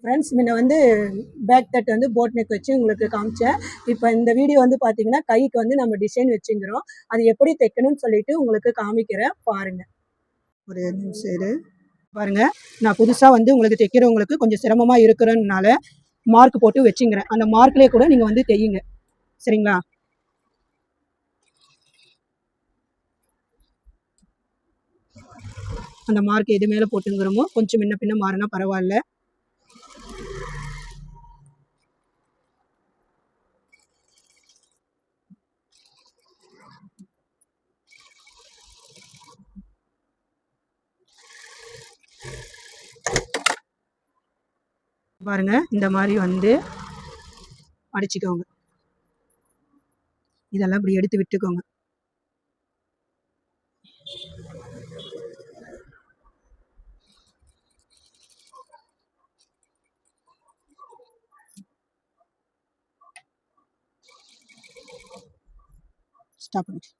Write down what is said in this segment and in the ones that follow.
Friends முன்ன வந்து back that வந்து போட் நெக் வச்சு உங்களுக்கு காமிச்சேன். இப்போ இந்த வீடியோ வந்து பார்த்தீங்கன்னா கைக்கு வந்து நம்ம டிசைன் வச்சுக்கிறோம். அது எப்படி தைக்கணும்னு சொல்லிட்டு உங்களுக்கு காமிக்கிறேன் பாருங்க. ஒரு நிமிஷம் இரு. பாருங்க, நான் புதுசாக வந்து உங்களுக்கு தைக்கிறவங்களுக்கு கொஞ்சம் சிரமமாக இருக்கிறதுனால மார்க் போட்டு வச்சுங்கிறேன். அந்த மார்க்லேயே கூட நீங்கள் வந்து தையுங்க, சரிங்களா? அந்த மார்க் எது மேலே போட்டுங்கிறோமோ கொஞ்சம் முன்ன பின்ன மாறினா பரவாயில்ல. பாருங்க, இந்த மாதிரி வந்து அடிச்சுக்கோங்க. இதெல்லாம் இப்படி எடுத்து விட்டுக்கோங்க. ஸ்டாப் பண்ணிட்டு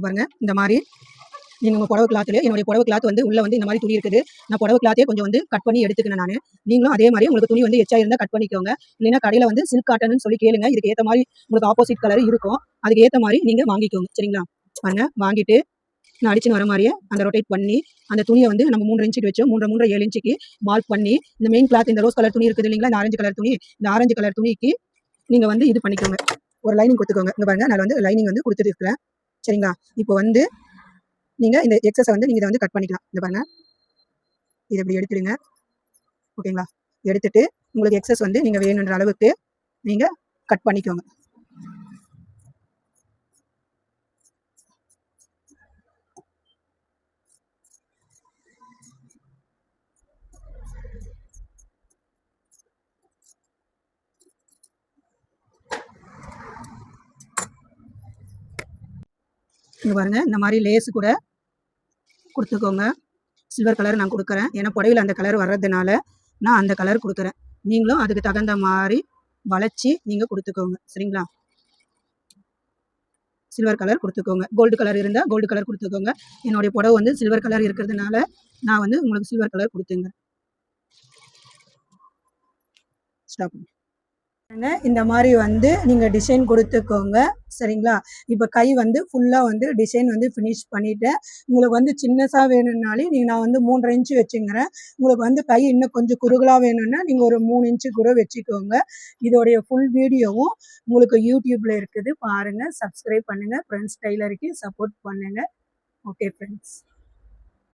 பாருங்க, இந்த மாதிரி நீங்கள் உங்கள் புடவை கிளாத்தில் என்னுடைய புடவை கிளாத் வந்து உள்ளே வந்து இந்த மாதிரி துணி இருக்குது. நான் புடவை கிளாத்தே கொஞ்சம் வந்து கட் பண்ணி எடுத்துக்கிறேன். நான் நீங்களும் அதே மாதிரி உங்களுக்கு துணி வந்து எச்சா இருந்தால் கட் பண்ணிக்கோங்க. இல்லைன்னா கடையில் வந்து சில்க் காட்டன்னு சொல்லி கேளுங்க. இதுக்கு ஏற்ற மாதிரி உங்களுக்கு ஆப்போசிட் கலர் இருக்கும். அதுக்கு ஏற்ற மாதிரி நீங்கள் வாங்கிக்கோங்க, சரிங்களா? பாருங்க, வாங்கிட்டு நான் அடிச்சுன்னு வர மாதிரியே அந்த ரொட்டேட் பண்ணி அந்த துணியை வந்து நம்ம 3 இன்ச்சுக்கு வச்சோம். 3 7 இன்ச்சுக்கு மார்க் பண்ணி இந்த மெயின் கிளாத் இந்த ரோஸ் கலர் துணி இருக்குது இல்லைங்களா, இந்த ஆரஞ்சு கலர் துணி, இந்த ஆரஞ்சு கலர் துணிக்கு நீங்கள் வந்து இது பண்ணிக்கோங்க, ஒரு லைனிங் கொடுத்துக்கோங்க. இங்கே பாருங்க, நான் வந்து லைனிங் வந்து கொடுத்துட்டு இருக்கிறேன், சரிங்களா? இப்போ வந்து நீங்கள் இந்த எக்ஸஸை வந்து நீங்கள் இதை வந்து கட் பண்ணிக்கலாம். இந்த பாருங்க, இதை இப்படி எடுத்துடுங்க, ஓகேங்களா? எடுத்துட்டு உங்களுக்கு எக்ஸஸ் வந்து நீங்கள் வேணுன்ற அளவுக்கு நீங்கள் கட் பண்ணிக்கோங்க. இங்கே பாருங்கள், இந்த மாதிரி லேஸு கூட கொடுத்துக்கோங்க. சில்வர் கலர் நான் கொடுக்குறேன், ஏன்னா புடவையில் அந்த கலர் வர்றதுனால நான் அந்த கலர் கொடுக்குறேன். நீங்களும் அதுக்கு தகுந்த மாதிரி வளைச்சி நீங்கள் கொடுத்துக்கோங்க, சரிங்களா? சில்வர் கலர் கொடுத்துக்கோங்க. கோல்டு கலர் இருந்தால் கோல்டு கலர் கொடுத்துக்கோங்க. என்னுடைய புடவை வந்து சில்வர் கலர் இருக்கிறதுனால நான் வந்து உங்களுக்கு சில்வர் கலர் கொடுத்துங்க. ஸ்டாப். இந்த மாதிரி வந்து நீங்கள் டிசைன் கொடுத்துக்கோங்க, சரிங்களா? இப்போ கை வந்து ஃபுல்லாக வந்து டிசைன் வந்து ஃபினிஷ் பண்ணிவிட்டேன். உங்களுக்கு வந்து சின்னதாக வேணும்னாலே நான் வந்து 3.5 இன்ச்சு வச்சுங்கிறேன். உங்களுக்கு வந்து கை இன்னும் கொஞ்சம் குறுகலாக வேணும்னா நீங்கள் ஒரு 3 இன்ச்சு கூட வச்சுக்கோங்க. இதோடைய ஃபுல் வீடியோவும் உங்களுக்கு யூடியூப்பில் இருக்குது, பாருங்கள், சப்ஸ்கிரைப் பண்ணுங்கள். ஃப்ரெண்ட்ஸ் டெய்லருக்கு சப்போர்ட் பண்ணுங்கள். Okay friends.